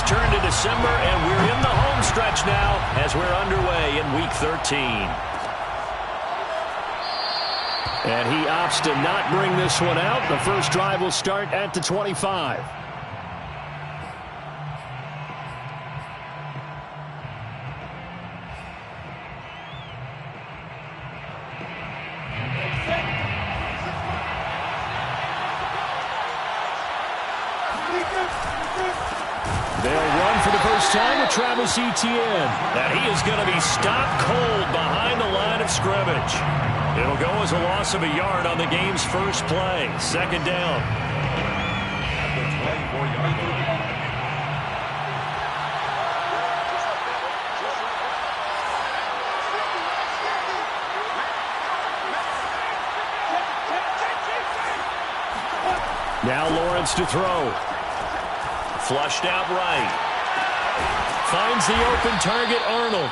turned to December, and we're in the home stretch now as we're underway in Week 13. And he opts to not bring this one out. The first drive will start at the 25. They'll run for the first time with Travis Etienne. And he is going to be stopped cold behind the line of scrimmage. It'll go as a loss of a yard on the game's first play. Second down. Now Lawrence to throw. Flushed out right. Finds the open target, Arnold.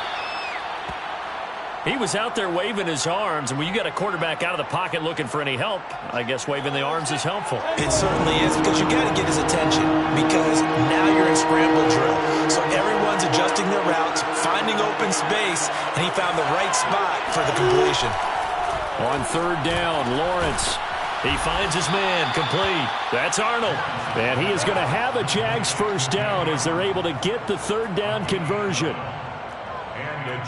He was out there waving his arms, and when you got a quarterback out of the pocket looking for any help, I guess waving the arms is helpful. It certainly is, because you got to get his attention, because now you're in scramble drill. So everyone's adjusting their routes, finding open space, and he found the right spot for the completion. On third down, Lawrence. He finds his man, complete. That's Arnold. And he is going to have a Jags first down as they're able to get the third down conversion.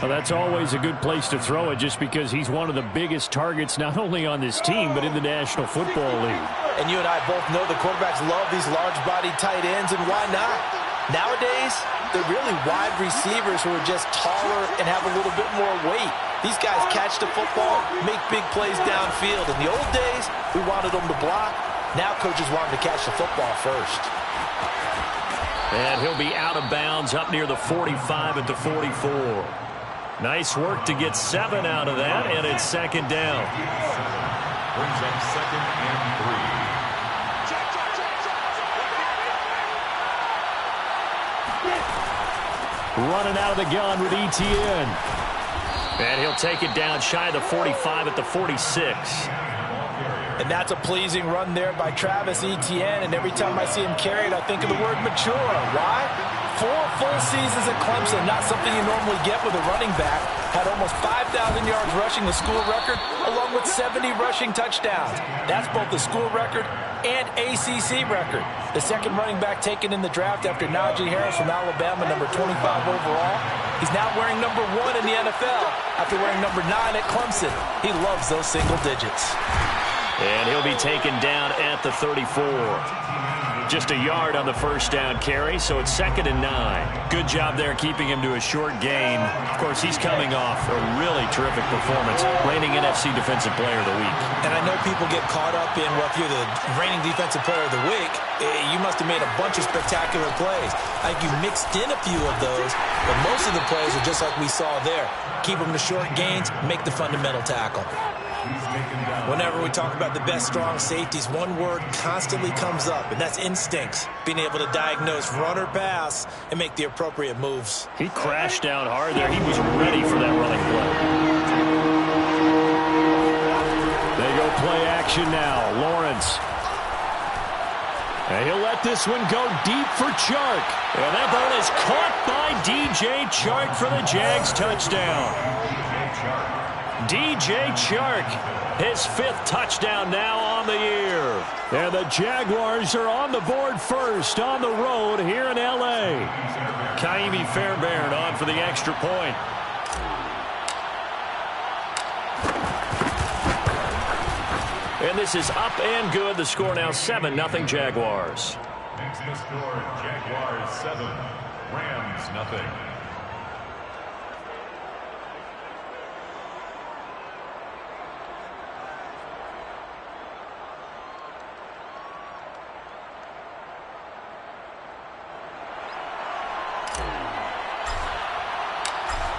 Well, that's always a good place to throw it, just because he's one of the biggest targets not only on this team but in the National Football League. And you and I both know the quarterbacks love these large-bodied tight ends, and why not? Nowadays, they're really wide receivers who are just taller and have a little bit more weight. These guys catch the football, make big plays downfield. In the old days, we wanted them to block. Now coaches want them to catch the football first. And he'll be out of bounds up near the 45 at the 44. Nice work to get 7 out of that, and it's second down. Brings up second and 3. Running out of the gun with Etienne. And he'll take it down shy of the 45 at the 46. And that's a pleasing run there by Travis Etienne. And every time I see him carry it, I think of the word mature. Why? 4 full seasons at Clemson, not something you normally get with a running back. Had almost 5,000 yards rushing, the school record, along with 70 rushing touchdowns. That's both the school record and ACC record. The second running back taken in the draft after Najee Harris from Alabama, number 25 overall. He's now wearing number 1 in the NFL after wearing number 9 at Clemson. He loves those single digits. And he'll be taken down at the 34. Just a yard on the first down carry, so it's second and 9. Good job there keeping him to a short gain. Of course, he's coming off a really terrific performance, reigning NFC Defensive Player of the Week. And I know people get caught up in, well, if you're the reigning Defensive Player of the Week, you must have made a bunch of spectacular plays. I think you mixed in a few of those, but most of the plays are just like we saw there. Keep them to short gains, make the fundamental tackle. Whenever we talk about the best strong safeties, one word constantly comes up, and that's instincts. Being able to diagnose run or pass and make the appropriate moves. He crashed down hard there. He was ready for that running play. They go play action now. Lawrence. And he'll let this one go deep for Chark. And that ball is caught by DJ Chark for the Jags touchdown. DJ Chark, his 5th touchdown now on the year. And the Jaguars are on the board first on the road here in L.A. Kaimi Fairbairn on for the extra point. And this is up and good. The score now 7-0 Jaguars. Next the score, Jaguars 7, Rams 0.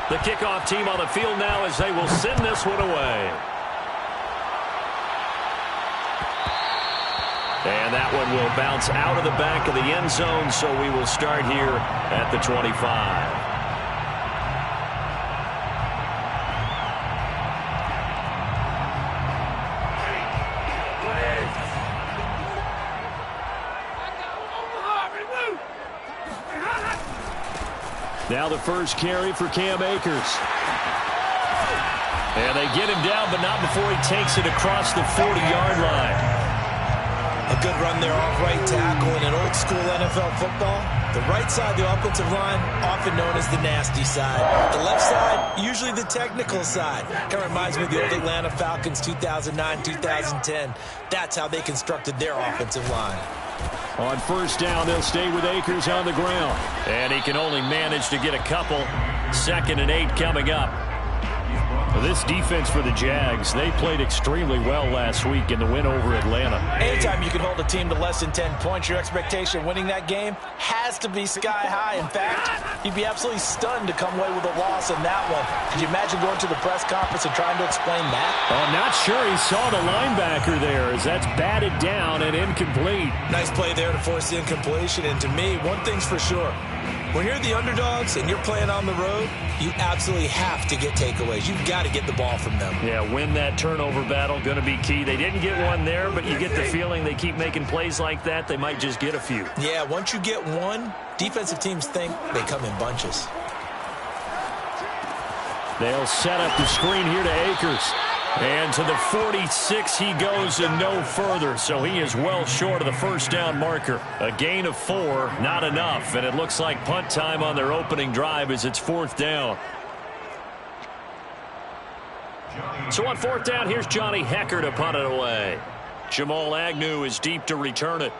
The kickoff team on the field now as they will send this one away. And that one will bounce out of the back of the end zone, so we will start here at the 25. Now the first carry for Cam Akers. And they get him down, but not before he takes it across the 40-yard line. A good run there off right tackle in an old-school NFL football. The right side of the offensive line, often known as the nasty side. The left side, usually the technical side. Kind of reminds me of the old Atlanta Falcons 2009-2010. That's how they constructed their offensive line. On first down, they'll stay with Akers on the ground. And he can only manage to get a couple. 2nd and 8 coming up. This defense for the Jags, they played extremely well last week in the win over Atlanta. Anytime you can hold a team to less than 10 points, your expectation of winning that game has to be sky high. In fact, you'd be absolutely stunned to come away with a loss in that one. Could you imagine going to the press conference and trying to explain that? I'm not sure he saw the linebacker there, as that's batted down and incomplete. Nice play there to force the incompletion. And to me, one thing's for sure. When you're the underdogs and you're playing on the road, you absolutely have to get takeaways. You've got to get the ball from them. Yeah, win that turnover battle, going to be key. They didn't get one there, but you get the feeling they keep making plays like that, they might just get a few. Yeah, once you get one, defensive teams think they come in bunches. They'll set up the screen here to Akers. And to the 46 he goes and no further, so he is well short of the first down marker. A gain of 4, not enough, and it looks like punt time on their opening drive as it's 4th down. So on 4th down, here's Johnny Hecker to punt it away. Jamal Agnew is deep to return it.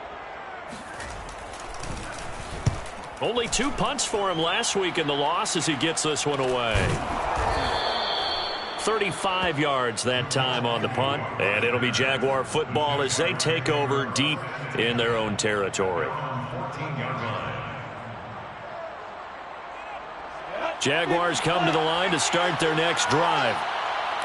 Only 2 punts for him last week in the loss as he gets this one away. 35 yards that time on the punt, and it'll be Jaguar football as they take over deep in their own territory. Jaguars come to the line to start their next drive.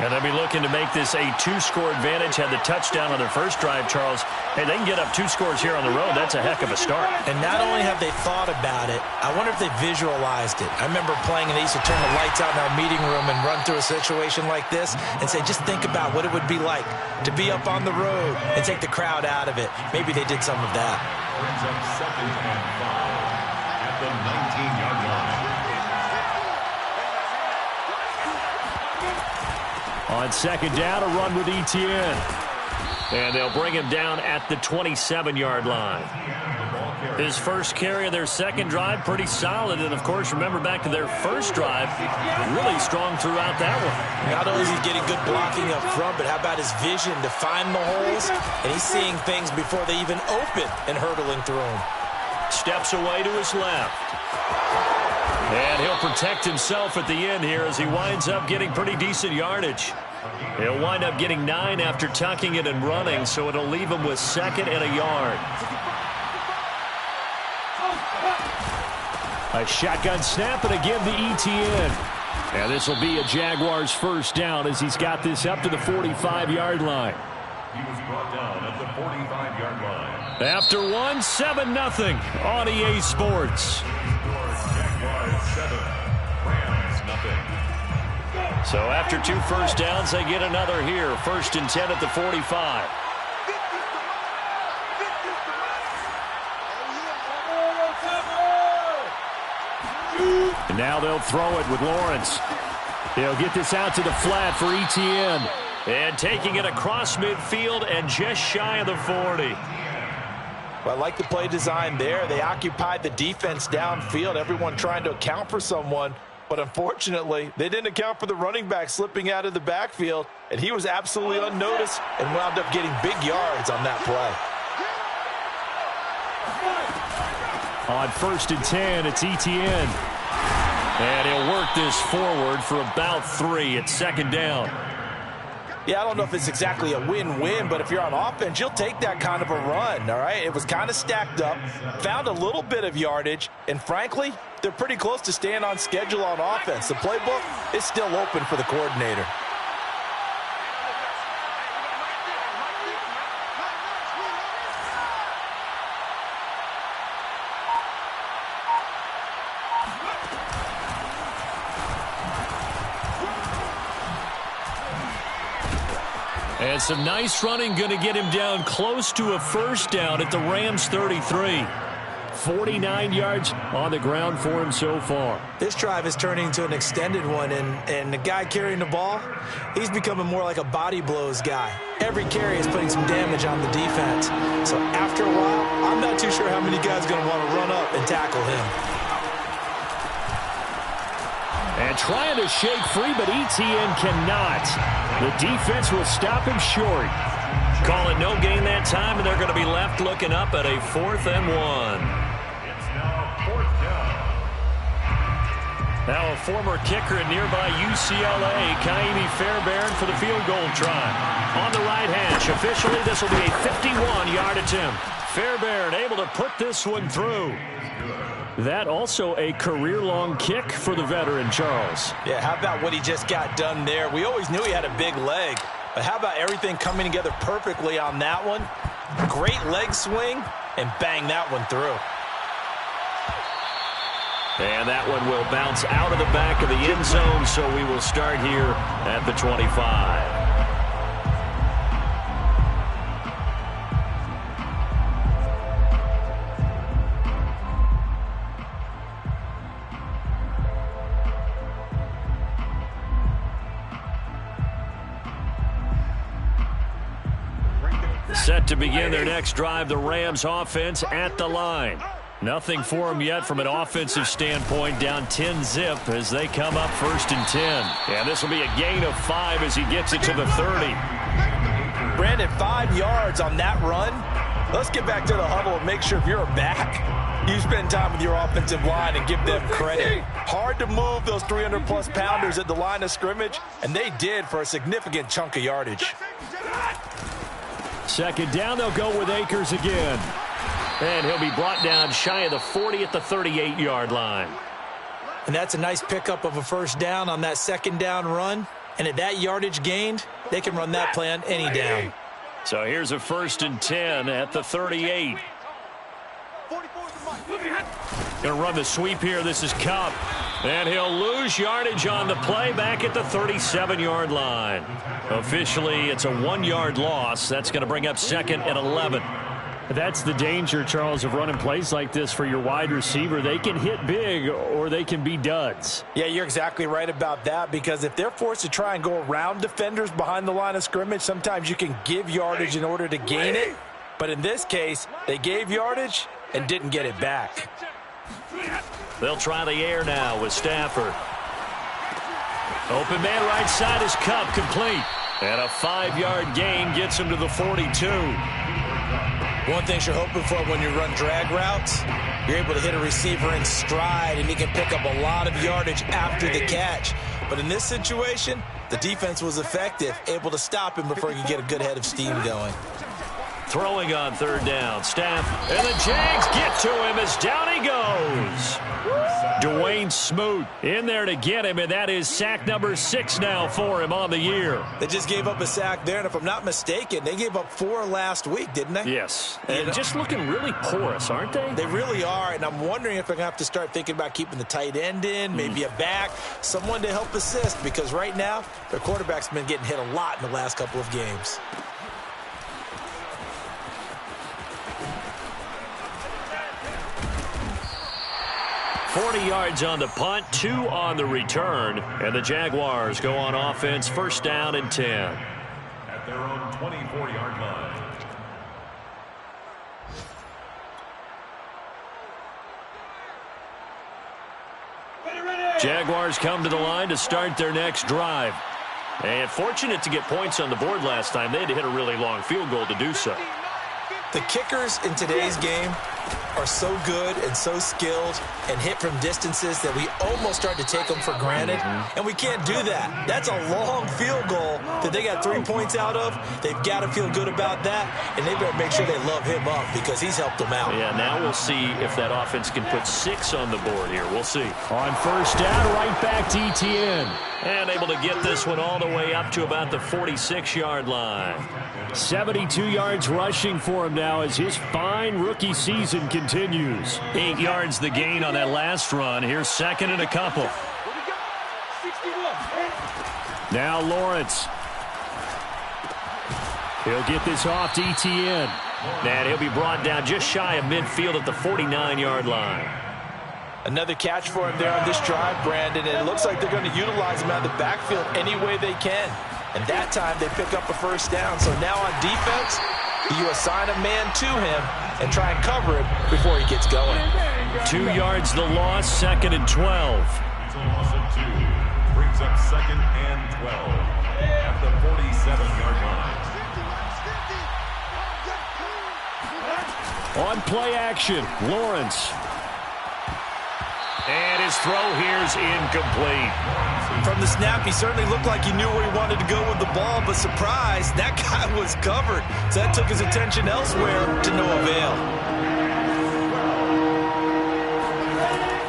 And they'll be looking to make this a 2-score advantage. Had the touchdown on their first drive, Charles. Hey, they can get up 2 scores here on the road. That's a heck of a start. And not only have they thought about it, I wonder if they visualized it. I remember playing and they used to turn the lights out in our meeting room and run through a situation like this and say, just think about what it would be like to be up on the road and take the crowd out of it. Maybe they did some of that. Brings up 2nd and 5 at the 19-yard line. On 2nd down, a run with Etienne. And they'll bring him down at the 27-yard line. His first carry of their second drive, pretty solid. And, of course, remember back to their first drive, really strong throughout that one. Not only is he getting good blocking up front, but how about his vision to find the holes? And he's seeing things before they even open and hurtling through them. Steps away to his left. And he'll protect himself at the end here as he winds up getting pretty decent yardage. He'll wind up getting 9 after tucking it and running, so it'll leave him with 2nd and a yard. A shotgun snap, and again to Etienne. And this will be a Jaguars first down as he's got this up to the 45-yard line. He was brought down at the 45-yard line. After 7-0 on EA Sports. Jaguars 7, Rams nothing. So after 2 first downs, they get another here. 1st and 10 at the 45. And now they'll throw it with Lawrence. They'll get this out to the flat for Etienne. And taking it across midfield and just shy of the 40. Well, I like the play design there. They occupied the defense downfield, everyone trying to account for someone. But unfortunately, they didn't account for the running back slipping out of the backfield, and he was absolutely unnoticed and wound up getting big yards on that play. On 1st and 10, it's Etienne. And he'll work this forward for about 3 at 2nd down. Yeah, I don't know if it's exactly a win-win, but if you're on offense, you'll take that kind of a run, all right? It was kind of stacked up, found a little bit of yardage, and frankly, they're pretty close to staying on schedule on offense. The playbook is still open for the coordinator. And some nice running, going to get him down close to a first down at the Rams 33. 49 yards on the ground for him so far. This drive is turning into an extended one, and the guy carrying the ball, he's becoming more like a body blows guy. Every carry is putting some damage on the defense. So after a while, I'm not too sure how many guys are going to want to run up and tackle him. And trying to shake free, but ETN cannot. The defense will stop him short. Call it no gain that time, and they're going to be left looking up at a 4th and 1. It's now 4th down. Now a former kicker at nearby UCLA, Kaimi Fairbairn for the field goal try. On the right hash, officially this will be a 51-yard attempt. Fairbairn able to put this one through. That also a career-long kick for the veteran, Charles. Yeah, how about what he just got done there? We always knew he had a big leg, but how about everything coming together perfectly on that one? Great leg swing, and bang that one through. And that one will bounce out of the back of the end zone, so we will start here at the 25. Set to begin their next drive, the Rams offense at the line. Nothing for them yet from an offensive standpoint, down 10-zip as they come up 1st and 10. And this will be a gain of 5 as he gets it to the 30. Brandon, 5 yards on that run. Let's get back to the huddle and make sure if you're a back, you spend time with your offensive line and give them credit. Hard to move those 300-plus pounders at the line of scrimmage, and they did for a significant chunk of yardage. 2nd down, they'll go with Akers again. And he'll be brought down shy of the 40 at the 38-yard line. And that's a nice pickup of a 1st down on that 2nd down run. And at that yardage gained, they can run that play on any down. So here's a 1st and 10 at the 38. Going to run the sweep here. This is Kupp. And he'll lose yardage on the play back at the 37-yard line. Officially, it's a 1-yard loss. That's going to bring up 2nd and 11. That's the danger, Charles, of running plays like this for your wide receiver. They can hit big or they can be duds. Yeah, you're exactly right about that, because if they're forced to try and go around defenders behind the line of scrimmage, sometimes you can give yardage in order to gain it. But in this case, they gave yardage and didn't get it back. They'll try the air now with Stafford. Open man right side is Kupp, complete. And a 5-yard gain gets him to the 42. One thing you're hoping for when you run drag routes, you're able to hit a receiver in stride, and he can pick up a lot of yardage after the catch. But in this situation, the defense was effective, able to stop him before he could get a good head of steam going. Throwing on 3rd down, Staff, and the Jags get to him as down he goes. Dwayne Smoot in there to get him, and that is sack number 6 now for him on the year. They just gave up a sack there, and if I'm not mistaken, they gave up 4 last week, didn't they? Yes, and just looking really porous, aren't they? They really are, and I'm wondering if they're going to have to start thinking about keeping the tight end in, maybe a back, someone to help assist, because right now, their quarterback's been getting hit a lot in the last couple of games. $40 yards on the punt, 2 on the return, and the Jaguars go on offense, 1st down and 10. At their own 24-yard line. Jaguars come to the line to start their next drive. And fortunate to get points on the board last time. They had to hit a really long field goal to do so. The kickers in today's game are so good and so skilled and hit from distances that we almost start to take them for granted, and we can't do that. That's a long field goal that they got 3 points out of. They've got to feel good about that, and they better make sure they love him up because he's helped them out. Yeah, now we'll see if that offense can put 6 on the board here. We'll see. On 1st down, right back to ETN. And able to get this one all the way up to about the 46-yard line. 72 yards rushing for him now as his fine rookie season continues. 8 yards the gain on that last run. Here's 2nd and a couple. Now Lawrence. He'll get this off to ETN. And he'll be brought down just shy of midfield at the 49-yard line. Another catch for him there on this drive, Brandon, and it looks like they're going to utilize him out of the backfield any way they can. And that time they pick up a first down. So now on defense, you assign a man to him and try and cover him before he gets going. 2 yards the loss, 2nd and 12. It's a loss of 2. Brings up 2nd and 12 at the 47-yard line. On play action, Lawrence. And his throw here's incomplete. From the snap, he certainly looked like he knew where he wanted to go with the ball, but surprise, that guy was covered. So that took his attention elsewhere to no avail.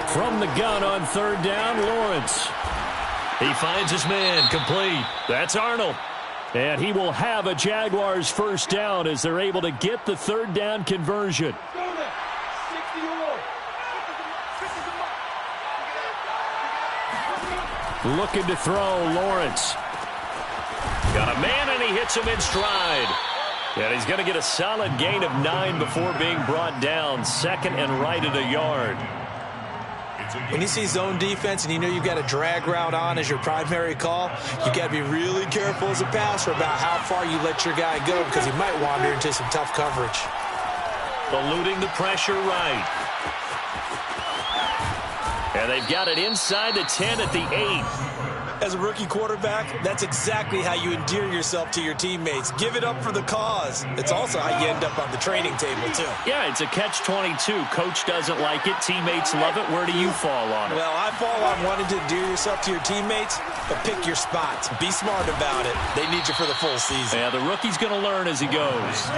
From the gun on 3rd down, Lawrence. He finds his man, complete. That's Arnold. And he will have a Jaguars first down as they're able to get the 3rd down conversion. Looking to throw, Lawrence. Got a man, and he hits him in stride. And he's going to get a solid gain of 9 before being brought down. 2nd and right at a yard. When you see zone defense and you know you've got a drag route on as your primary call, you've got to be really careful as a passer about how far you let your guy go because he might wander into some tough coverage. Eluding the pressure right. And they've got it inside the 10 at the 8. As a rookie quarterback, that's exactly how you endear yourself to your teammates. Give it up for the cause. It's also how you end up on the training table, too. Yeah, it's a catch-22. Coach doesn't like it. Teammates love it. Where do you fall on it? Well, I fall on wanting to endear yourself to your teammates, but pick your spots. Be smart about it. They need you for the full season. Yeah, the rookie's going to learn as he goes.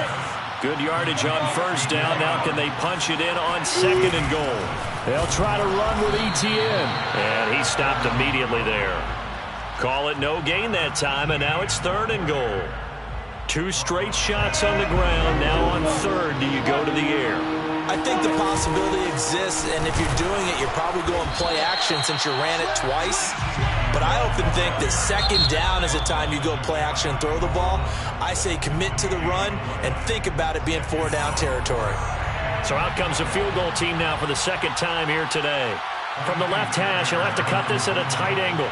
Good yardage on 1st down. Now can they punch it in on 2nd and goal? They'll try to run with ETN. And he stopped immediately there. Call it no gain that time, and now it's 3rd and goal. 2 straight shots on the ground. Now on 3rd, do you go to the air? I think the possibility exists, and if you're doing it, you're probably going play action since you ran it twice. But I often think that 2nd down is the time you go play action and throw the ball. I say commit to the run and think about it being 4-down territory. So out comes a field goal team now for the 2nd time here today. From the left hash, he'll have to cut this at a tight angle.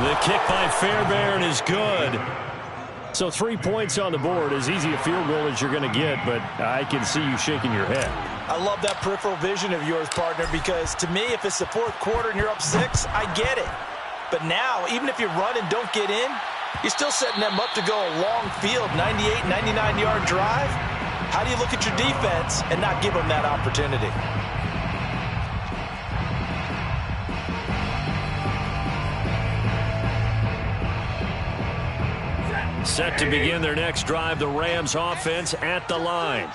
The kick by Fairbairn is good. So 3 points on the board, as easy a field goal as you're going to get, but I can see you shaking your head. I love that peripheral vision of yours, partner, because to me, if it's the 4th quarter and you're up 6, I get it. But now, even if you run and don't get in, you're still setting them up to go a long field, 98, 99-yard drive. How do you look at your defense and not give them that opportunity? Set to begin their next drive, the Rams offense at the line.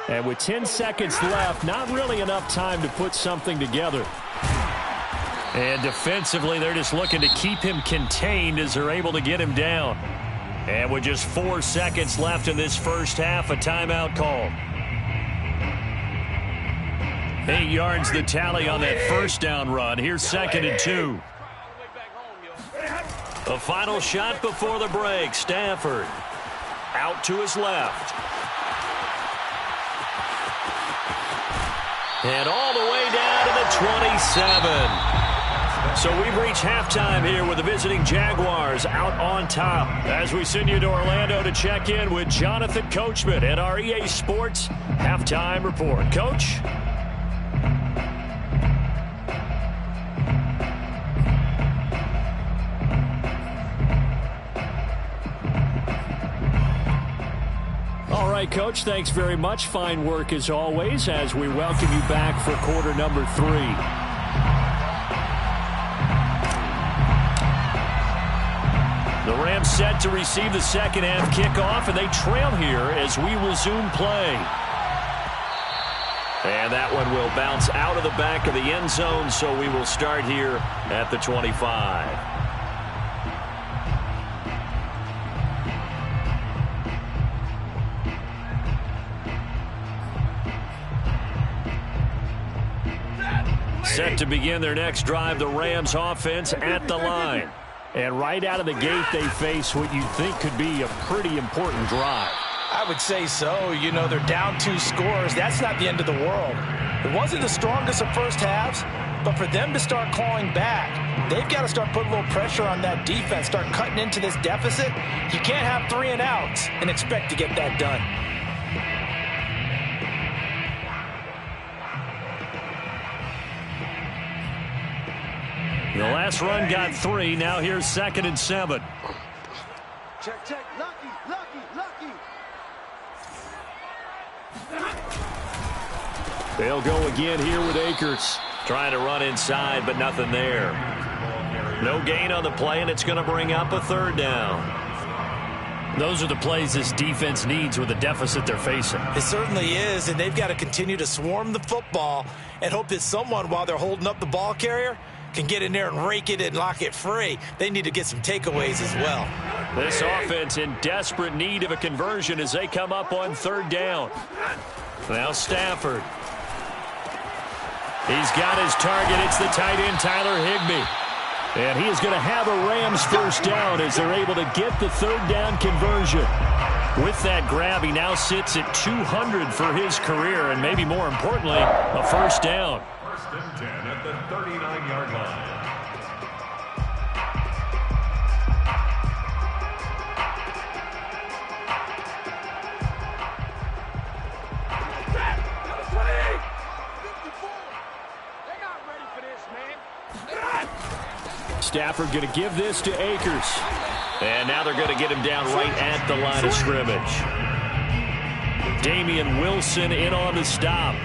And with 10 seconds left, not really enough time to put something together. And defensively, they're just looking to keep him contained as they're able to get him down. And with just 4 seconds left in this first half, a timeout called. 8 yards the tally on that first down run. Here's 2nd and 2. A final shot before the break. Stafford out to his left. And all the way down to the 27. So we've reached halftime here with the visiting Jaguars out on top. As we send you to Orlando to check in with Jonathan Coachman at our EA Sports Halftime Report. Coach? All right, Coach, thanks very much. Fine work as always as we welcome you back for quarter number 3. The Rams set to receive the second half kickoff, and they trail here as we resume play. And that one will bounce out of the back of the end zone, so we will start here at the 25. Set to begin their next drive, the Rams offense at the line. And right out of the gate, they face what you think could be a pretty important drive. I would say so. You know, they're down 2 scores. That's not the end of the world. It wasn't the strongest of first halves, but for them to start clawing back, they've got to start putting a little pressure on that defense, start cutting into this deficit. You can't have 3 and outs and expect to get that done. The last run got 3. Now here's 2nd and 7. Check, check. Lucky, lucky, lucky. They'll go again here with Akers. Trying to run inside, but nothing there. No gain on the play, and it's going to bring up a 3rd down. Those are the plays this defense needs with the deficit they're facing. It certainly is, and they've got to continue to swarm the football and hope that someone, while they're holding up the ball carrier, can get in there and rake it and lock it free. They need to get some takeaways as well. This offense in desperate need of a conversion as they come up on 3rd down. Now Stafford. He's got his target. It's the tight end, Tyler Higbee. And he is going to have a Rams 1st down as they're able to get the 3rd down conversion. With that grab, he now sits at 200 for his career, and maybe more importantly, a 1st down. 1st and 10 at the 39-yard line. Stafford going to give this to Akers. And now they're going to get him down right at the line of scrimmage. Damian Wilson in on the stop.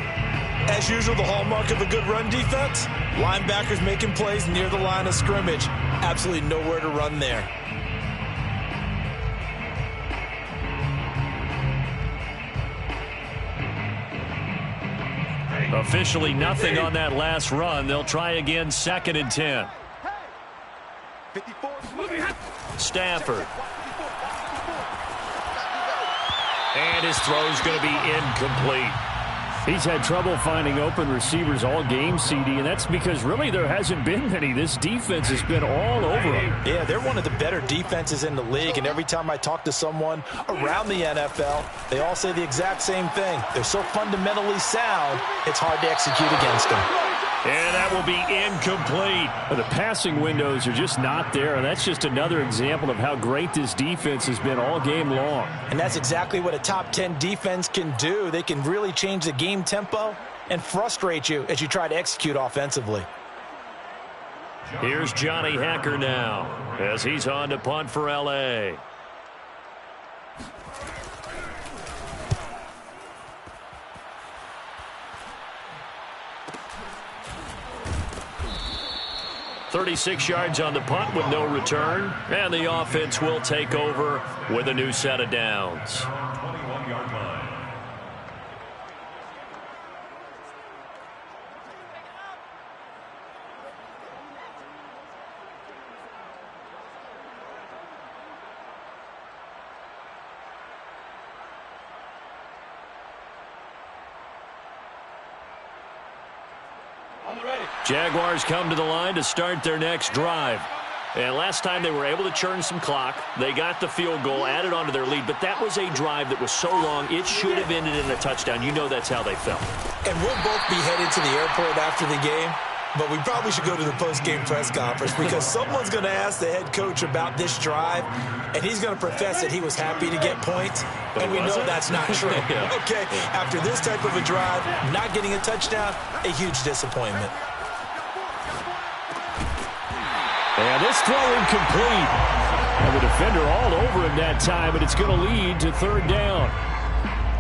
As usual, the hallmark of a good run defense, linebackers making plays near the line of scrimmage. Absolutely nowhere to run there. Officially nothing on that last run. They'll try again, 2nd and 10. Stafford. And his throw's going to be incomplete. He's had trouble finding open receivers all game, CD, and that's because really there hasn't been many. This defense has been all over him. Yeah, they're one of the better defenses in the league, and every time I talk to someone around the NFL, they all say the exact same thing. They're so fundamentally sound, it's hard to execute against them. And that will be incomplete. The passing windows are just not there, and that's just another example of how great this defense has been all game long. And that's exactly what a top 10 defense can do. They can really change the game tempo and frustrate you as you try to execute offensively. Here's Johnny Hacker now as he's on to punt for L.A. .36 yards on the punt with no return, and the offense will take over with a new set of downs. 21-yard line. Jaguars come to the line to start their next drive. And last time they were able to churn some clock. They got the field goal, added on to their lead, but that was a drive that was so long, it should have ended in a touchdown. You know that's how they felt. And we'll both be headed to the airport after the game, but we probably should go to the post-game press conference because someone's going to ask the head coach about this drive, and he's going to profess that he was happy to get points, and we know that's not true. Okay, after this type of a drive, not getting a touchdown, a huge disappointment. And this throw incomplete. And the defender all over him that time, but it's going to lead to 3rd down.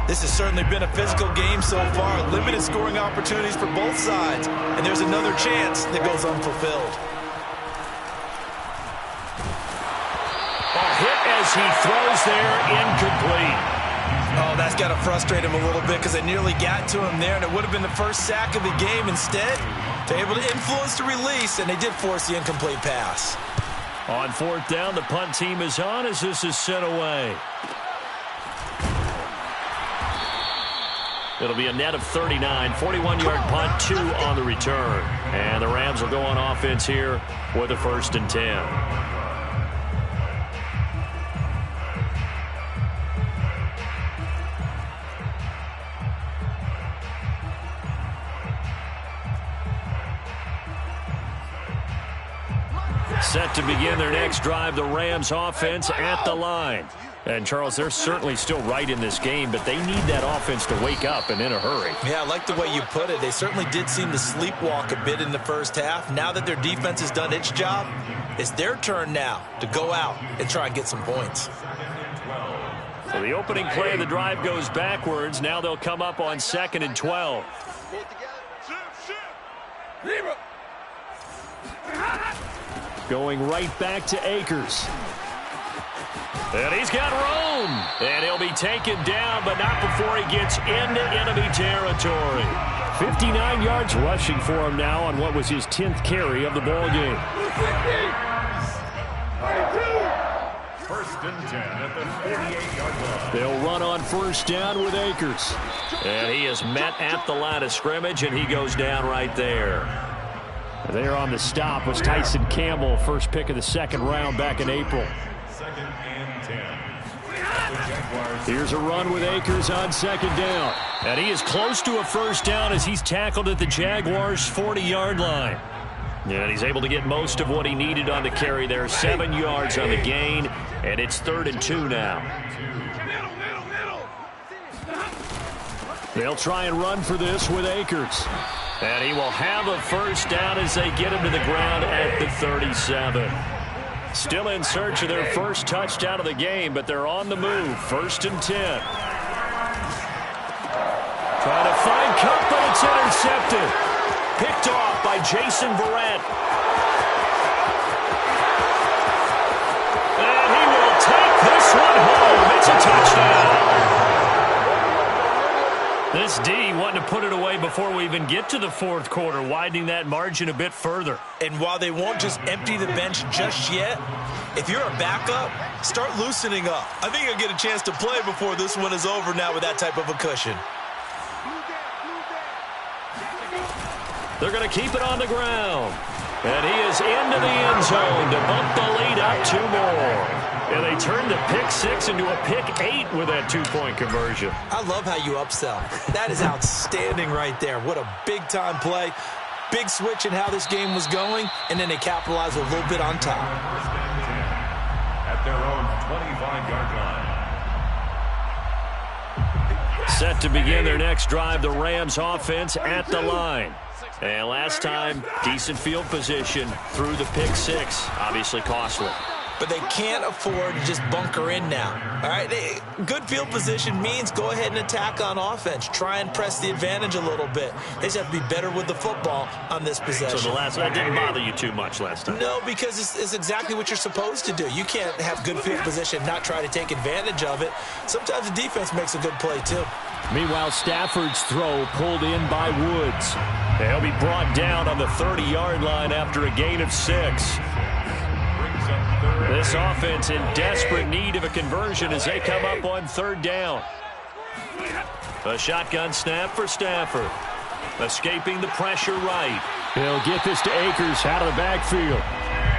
This has certainly been a physical game so far. Limited scoring opportunities for both sides. And there's another chance that goes unfulfilled. A hit as he throws there, incomplete. Oh, that's got to frustrate him a little bit because they nearly got to him there, and it would have been the first sack of the game. Instead, they're able to influence the release, and they did force the incomplete pass. On 4th down, the punt team is on as this is sent away. It'll be a net of 39, 41-yard punt, 2 on the return. And the Rams will go on offense here with a 1st and 10. Set to begin their next drive, the Rams offense at the line. And, Charles, they're certainly still right in this game, but they need that offense to wake up and in a hurry. Yeah, I like the way you put it. They certainly did seem to sleepwalk a bit in the first half. Now that their defense has done its job, it's their turn now to go out and try and get some points. So the opening play of the drive goes backwards. Now they'll come up on 2nd and 12. Going right back to Akers. And he's got room. And he'll be taken down, but not before he gets into enemy territory. 59 yards rushing for him now on what was his 10th carry of the ball game. 1st and 10 at the 48-yard line. They'll run on 1st down with Akers. And he is met at the line of scrimmage, and he goes down right there. There on the stop was Tyson Campbell, first pick of the 2nd round back in April. 2nd and 10. Here's a run with Akers on 2nd down. And he is close to a 1st down as he's tackled at the Jaguars' 40-yard line. And he's able to get most of what he needed on the carry there. 7 yards on the gain, and it's 3rd and 2 now. They'll try and run for this with Akers. And he will have a 1st down as they get him to the ground at the 37. Still in search of their first touchdown of the game, but they're on the move. 1st and 10. Trying to find Cup, but it's intercepted. Picked off by Jason Verrett. And he will take this one home. It's a touchdown. This D wanting to put it away before we even get to the 4th quarter, widening that margin a bit further. And while they won't just empty the bench just yet, if you're a backup, start loosening up. I think you'll get a chance to play before this one is over now with that type of a cushion. They're going to keep it on the ground. And he is into the end zone to bump the lead up 2 more. And they turn the pick 6 into a pick 8 with that 2-point conversion. I love how you upsell. That is outstanding right there. What a big-time play. Big switch in how this game was going, and then they capitalize a little bit on top. 1st and 10 at their own 25-yard line. Set to begin their next drive, the Rams offense at the line. And last time, decent field position through the pick 6. Obviously costly. But they can't afford to just bunker in now. All right, good field position means go ahead and attack on offense. Try and press the advantage a little bit. They just have to be better with the football on this possession. So that didn't bother you too much last time? No, because it's exactly what you're supposed to do. You can't have good field position and not try to take advantage of it. Sometimes the defense makes a good play, too. Meanwhile, Stafford's throw pulled in by Woods. He'll be brought down on the 30-yard line after a gain of 6. This offense in desperate need of a conversion as they come up on 3rd down. A shotgun snap for Stafford. Escaping the pressure right. He'll get this to Akers out of the backfield.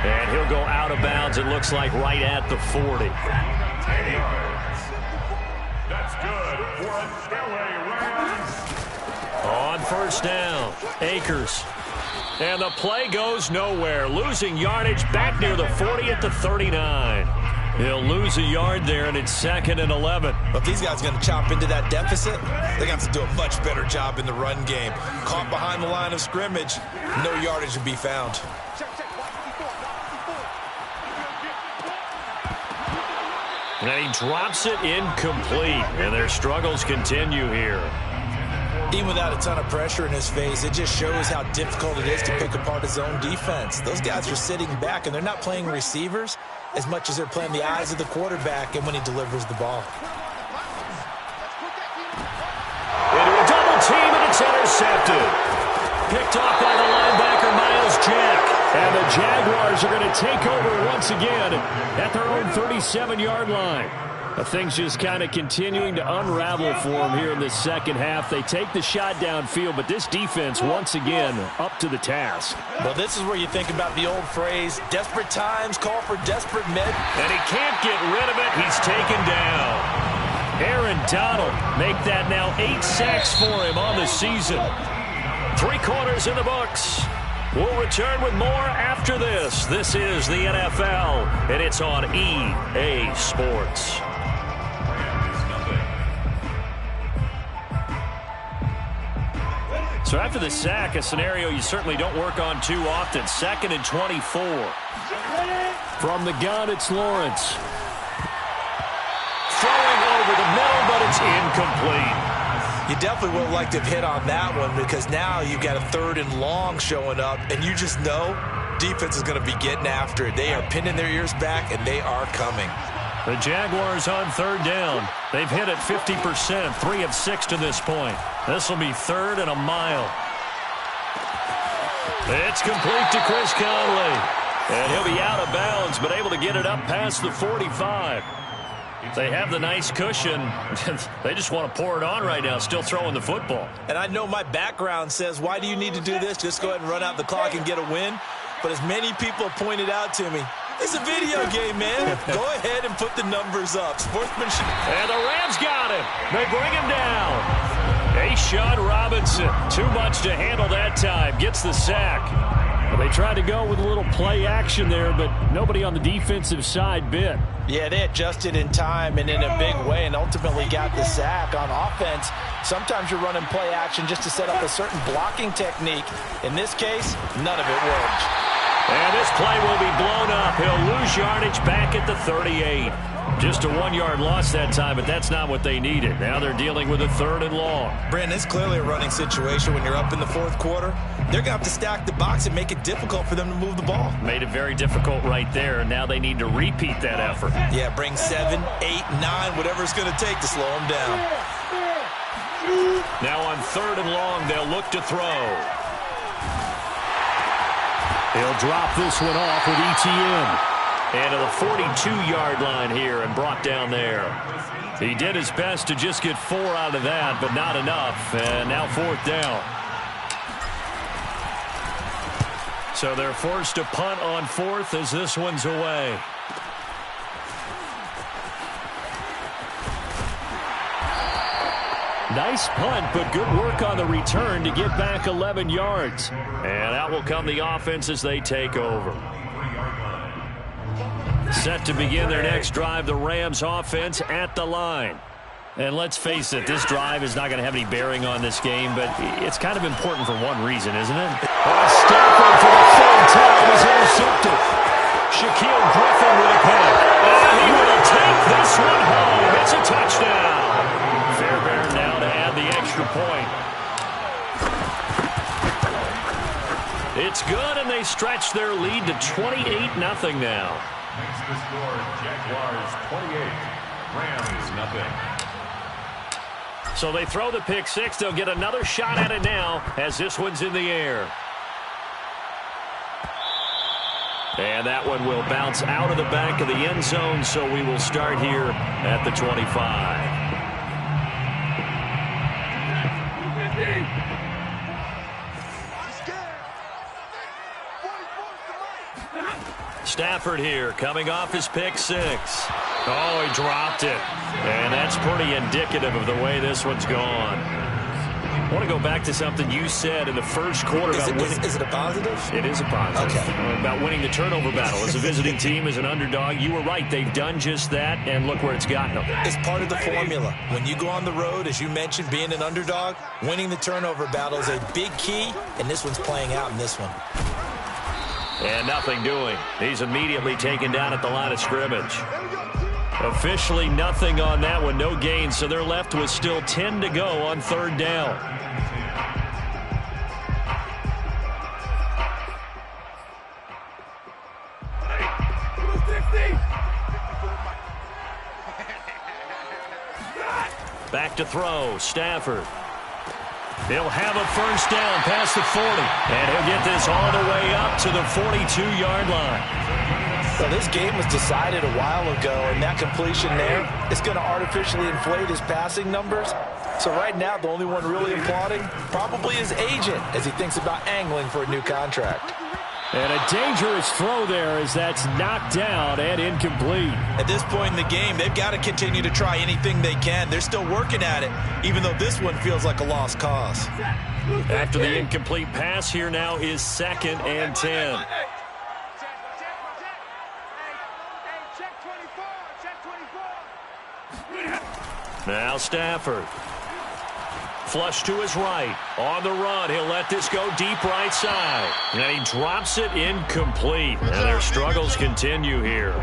And he'll go out of bounds, it looks like, right at the 40. 10 yards. That's good for a On Rams. 1st down, Akers. And the play goes nowhere. Losing yardage back near the 40 at the 39. He'll lose a yard there, and it's 2nd and 11. If these guys are going to chop into that deficit, they're going to have to do a much better job in the run game. Caught behind the line of scrimmage, no yardage to be found. And he drops it incomplete, and their struggles continue here. Even without a ton of pressure in his face, it just shows how difficult it is to pick apart his own defense. Those guys are sitting back, and they're not playing receivers as much as they're playing the eyes of the quarterback and when he delivers the ball. Into a double team, and it's intercepted. Picked off by the linebacker, Miles Jack. And the Jaguars are going to take over once again at their own 37-yard line. Things just kind of continuing to unravel for them here in the 2nd half. They take the shot downfield, but this defense, once again, up to the task. Well, this is where you think about the old phrase, desperate times call for desperate men. And he can't get rid of it. He's taken down. Aaron Donald make that now 8 sacks for him on the season. 3 quarters in the books. We'll return with more after this. This is the NFL, and it's on EA Sports. So after the sack, a scenario you certainly don't work on too often. 2nd and 24. From the gun, it's Lawrence. Throwing over the middle, but it's incomplete. You definitely would have liked to have hit on that one because now you've got a 3rd and long showing up, and you just know defense is going to be getting after it. They are pinning their ears back, and they are coming. The Jaguars on 3rd down. They've hit it 50%, 3 of 6 to this point. This will be 3rd and a mile. It's complete to Chris Conley. And he'll be out of bounds, but able to get it up past the 45. They have the nice cushion. They just want to pour it on right now, still throwing the football. And I know my background says, why do you need to do this? Just go ahead and run out the clock and get a win. But as many people pointed out to me, it's a video game, man. Go ahead and put the numbers up. Sportsmanship. And the Rams got him. They bring him down. Sean Robinson, too much to handle that time. Gets the sack. Well, they tried to go with a little play action there, but nobody on the defensive side bit. Yeah, they adjusted in time and in a big way and ultimately got the sack. On offense, sometimes you're running play action just to set up a certain blocking technique. In this case, none of it worked. And this play will be blown up. He'll lose yardage back at the 38. Just a 1-yard loss that time, but that's not what they needed. Now they're dealing with a 3rd and long. Brandon, it's clearly a running situation when you're up in the 4th quarter. They're going to have to stack the box and make it difficult for them to move the ball. Made it very difficult right there. Now they need to repeat that effort. Yeah, bring 7, 8, 9, whatever it's going to take to slow them down. Now on 3rd and long, they'll look to throw. He'll drop this one off with ETN. And to the 42-yard line here and brought down there. He did his best to just get 4 out of that, but not enough. And now 4th down. So they're forced to punt on 4th as this one's away. Nice punt, but good work on the return to get back 11 yards. And out will come the offense as they take over. Set to begin their next drive, the Rams offense at the line. And let's face it, this drive is not going to have any bearing on this game, but it's kind of important for one reason, isn't it? Stafford for the 3rd time is intercepted. Shaquille Griffin with a pick. And he will take this one home. It's a touchdown. Fairbairn now to add the extra point. It's good, and they stretch their lead to 28-0 now. Makes the score Jaguars 28, Rams 0. So they throw the pick 6. They'll get another shot at it now as this one's in the air. And that one will bounce out of the back of the end zone, so we will start here at the 25. Stafford here, coming off his pick 6. Oh, he dropped it. And that's pretty indicative of the way this one's gone. I want to go back to something you said in the first quarter about winning. Is it a positive? It is a positive. Okay. About winning the turnover battle. As a visiting team, as an underdog, you were right. They've done just that, and look where it's gotten them. It's part of the formula. When you go on the road, as you mentioned, being an underdog, winning the turnover battle is a big key, and this one's playing out in this one. And nothing doing. He's immediately taken down at the line of scrimmage. Officially nothing on that one. No gain, so they're left with still 10 to go on 3rd down. Back to throw. Stafford. He'll have a 1st down past the 40. And he'll get this all the way up to the 42-yard line. Well, this game was decided a while ago, and that completion there is going to artificially inflate his passing numbers. So right now, the only one really applauding probably his agent as he thinks about angling for a new contract. And a dangerous throw there as that's knocked down and incomplete. At this point in the game, they've got to continue to try anything they can. They're still working at it, even though this one feels like a lost cause. After the incomplete pass, here now is 2nd and 10. Now Stafford. Flush to his right. On the run. He'll let this go deep right side. And he drops it incomplete. And their struggles continue here.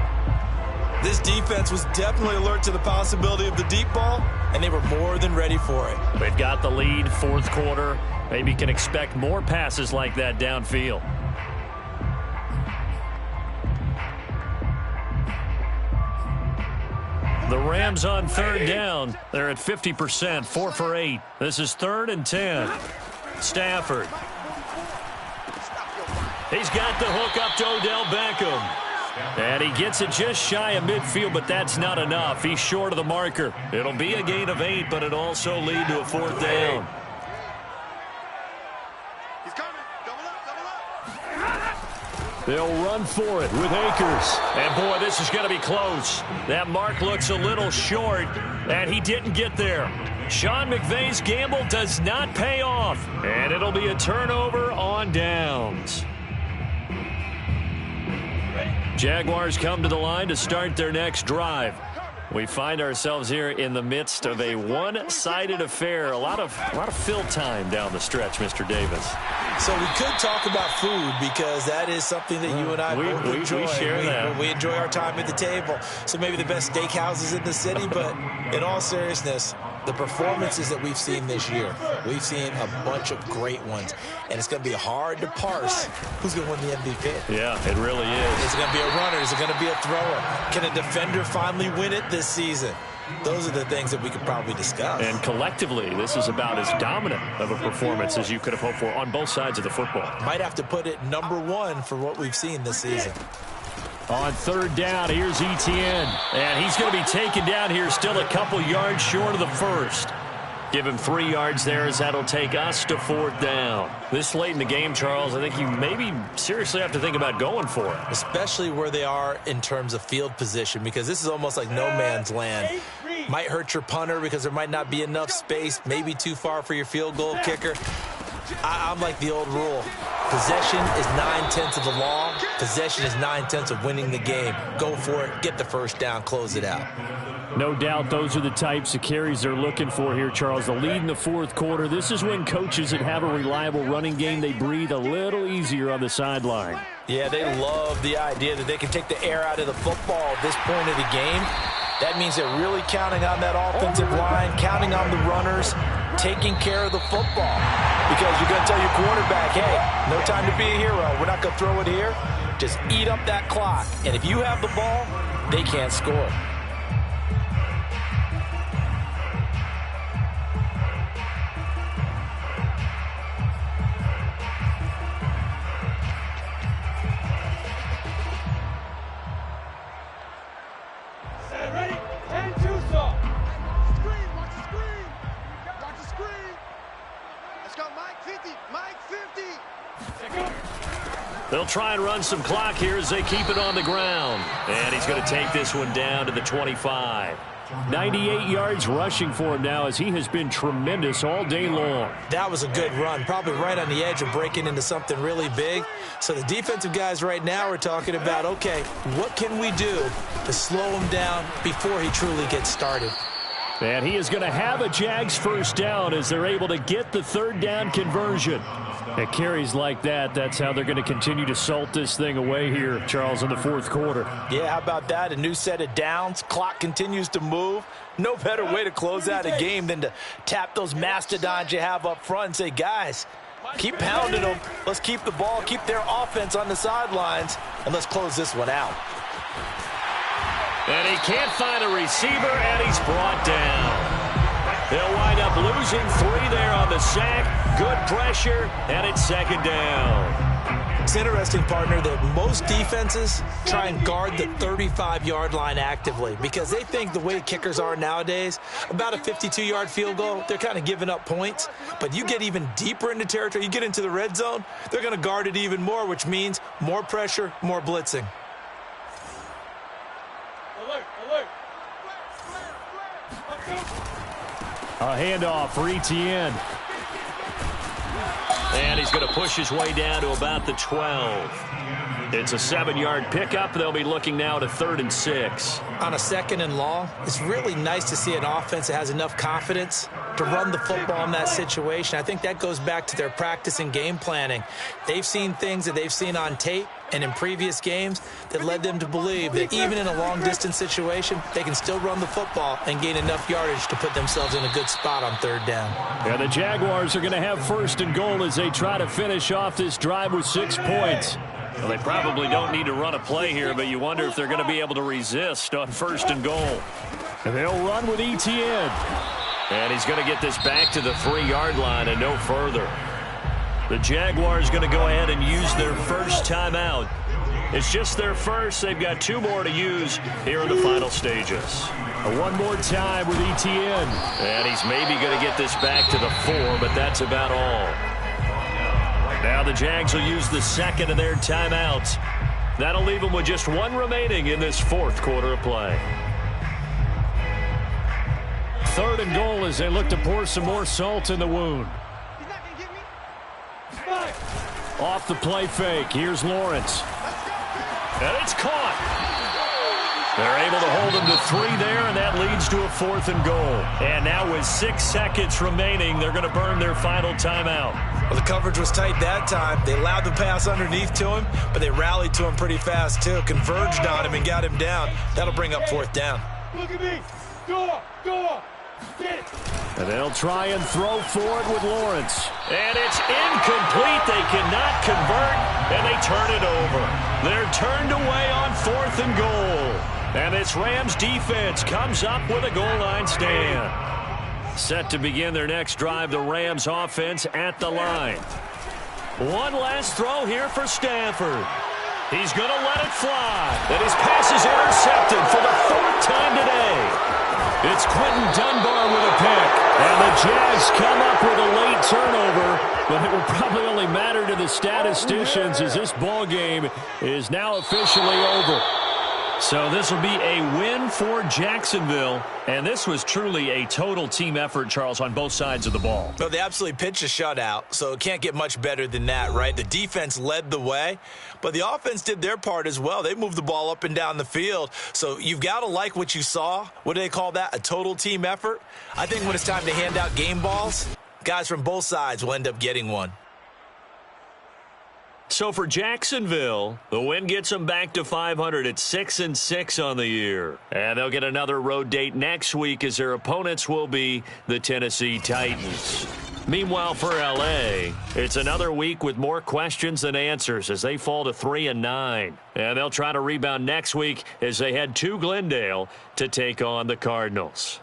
This defense was definitely alert to the possibility of the deep ball, and they were more than ready for it. They've got the lead, 4th quarter. Maybe can expect more passes like that downfield. The Rams on 3rd down. They're at 50%, 4 for 8. This is 3rd and 10. Stafford. He's got the hook up to Odell Beckham. And he gets it just shy of midfield, but that's not enough. He's short of the marker. It'll be a gain of 8, but it'll also lead to a 4th down. He's coming. Double up. They'll run for it with Akers. And, boy, this is going to be close. That mark looks a little short, and he didn't get there. Sean McVay's gamble does not pay off, and it'll be a turnover on downs. Jaguars come to the line to start their next drive. We find ourselves here in the midst of a one-sided affair. A lot of fill time down the stretch, Mr. Davis. So we could talk about food because that is something that you and I both enjoy. We share that. We enjoy our time at the table. So maybe the best steakhouses in the city, but in all seriousness, the performances that we've seen this year, we've seen a bunch of great ones. And it's going to be hard to parse who's going to win the MVP. Yeah, it really is. Is it going to be a runner? Is it going to be a thrower? Can a defender finally win it this season? Those are the things that we could probably discuss. And collectively, this is about as dominant of a performance as you could have hoped for on both sides of the football. Might have to put it #1 for what we've seen this season. On 3rd down, here's Etienne. And he's going to be taken down here, still a couple yards short of the first. Give him 3 yards there as that'll take us to 4th down. This late in the game, Charles, I think you maybe seriously have to think about going for it. Especially where they are in terms of field position, because this is almost like no man's land. Might hurt your punter because there might not be enough space, maybe too far for your field goal kicker. I'm like the old rule. Possession is 9/10 of the law. Possession is 9/10 of winning the game. Go for it. Get the first down. Close it out. No doubt those are the types of carries they're looking for here, Charles. The lead in the 4th quarter. This is when coaches that have a reliable running game, they breathe a little easier on the sideline. Yeah, they love the idea that they can take the air out of the football at this point of the game. That means they're really counting on that offensive line, counting on the runners, taking care of the football. Because you're going to tell your quarterback, hey, no time to be a hero. We're not going to throw it here. Just eat up that clock. And if you have the ball, they can't score. They'll try and run some clock here as they keep it on the ground. And he's going to take this one down to the 25. 98 yards rushing for him now as he has been tremendous all day long. That was a good run, probably right on the edge of breaking into something really big. So the defensive guys right now are talking about, okay, what can we do to slow him down before he truly gets started? And he is going to have a Jags first down as they're able to get the 3rd down conversion. At carries like that, that's how they're going to continue to salt this thing away here, Charles, in the 4th quarter. Yeah, how about that? A new set of downs. Clock continues to move. No better way to close out a game than to tap those mastodons you have up front and say, guys, keep pounding them. Let's keep the ball, keep their offense on the sidelines, and let's close this one out. And he can't find a receiver, and he's brought down. They'll wind up losing 3 there on the sack. Good pressure, and it's 2nd down. It's interesting, partner, that most defenses try and guard the 35-yard line actively because they think the way kickers are nowadays, about a 52-yard field goal, they're kind of giving up points. But you get even deeper into territory, you get into the red zone, they're going to guard it even more, which means more pressure, more blitzing. A handoff for Etienne. And he's going to push his way down to about the 12. It's a 7-yard pickup. They'll be looking now to 3rd and 6. On a 2nd and long, it's really nice to see an offense that has enough confidence to run the football in that situation. I think that goes back to their practice and game planning. They've seen things that they've seen on tape and in previous games that led them to believe that even in a long-distance situation, they can still run the football and gain enough yardage to put themselves in a good spot on 3rd down. Yeah, the Jaguars are going to have 1st and goal as they try to finish off this drive with 6 points. Well, they probably don't need to run a play here, but you wonder if they're going to be able to resist on 1st and goal. And they'll run with Etienne. And he's going to get this back to the 3-yard line and no further. The Jaguars going to go ahead and use their first timeout. It's just their first. They've got 2 more to use here in the final stages. One more time with Etienne. And he's maybe going to get this back to the 4, but that's about all. Now the Jags will use the 2nd of their timeouts. That'll leave them with just 1 remaining in this 4th quarter of play. 3rd and goal as they look to pour some more salt in the wound. Off the play fake. Here's Lawrence. And it's caught. They're able to hold him to 3 there, and that leads to a 4th and goal. And now with 6 seconds remaining, they're going to burn their final timeout. Well, the coverage was tight that time. They allowed the pass underneath to him, but they rallied to him pretty fast, too. Converged on him and got him down. That'll bring up 4th down. Look at me. Go on. And they'll try and throw forward with Lawrence. And it's incomplete. They cannot convert, and they turn it over. They're turned away on 4th and goal. And this Rams defense comes up with a goal line stand. Set to begin their next drive, the Rams offense at the line. One last throw here for Stanford. He's going to let it fly. And his pass is intercepted for the 4th time today. It's Quentin Dunbar with a pick. And the Jags come up with a late turnover, but it will probably only matter to the statisticians as this ball game is now officially over. So this will be a win for Jacksonville, and this was truly a total team effort, Charles, on both sides of the ball. Well, they absolutely pitched a shutout, so it can't get much better than that, right? The defense led the way, but the offense did their part as well. They moved the ball up and down the field, so you've got to like what you saw. What do they call that? A total team effort? I think when it's time to hand out game balls, guys from both sides will end up getting one. So for Jacksonville, the win gets them back to 500 at 6-6 on the year. And they'll get another road date next week as their opponents will be the Tennessee Titans. Meanwhile, for L.A., it's another week with more questions than answers as they fall to 3-9. And they'll try to rebound next week as they head to Glendale to take on the Cardinals.